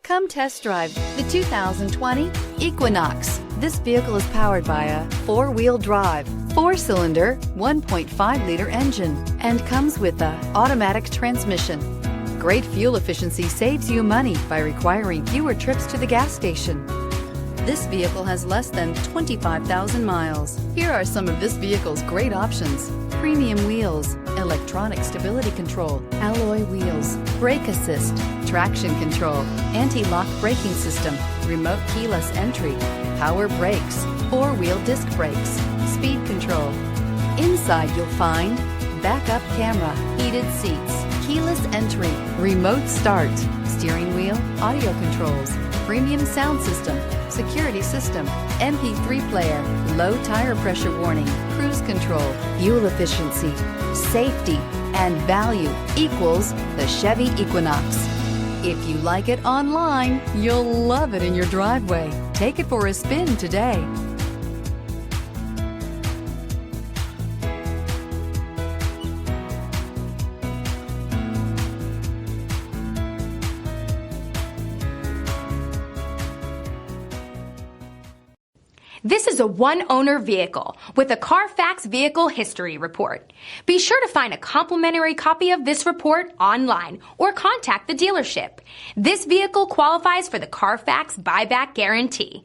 Come test drive the 2020 Equinox. This vehicle is powered by a 4-wheel drive, 4-cylinder, 1.5-liter engine and comes with an automatic transmission. Great fuel efficiency saves you money by requiring fewer trips to the gas station. This vehicle has less than 25,000 miles. Here are some of this vehicle's great options: premium wheels, electronic stability control, alloy wheels, brake assist, traction control, anti-lock braking system, remote keyless entry, power brakes, 4-wheel disc brakes, speed control. Inside you'll find backup camera, heated seats, keyless entry, remote start, steering wheel audio controls, premium sound system, security system, MP3 player, low tire pressure warning, cruise control. Fuel efficiency, safety, and value equals the Chevy Equinox. If you like it online, you'll love it in your driveway. Take it for a spin today. This is a one-owner vehicle with a CARFAX Vehicle History Report. Be sure to find a complimentary copy of this report online or contact the dealership. This vehicle qualifies for the CARFAX Buyback Guarantee.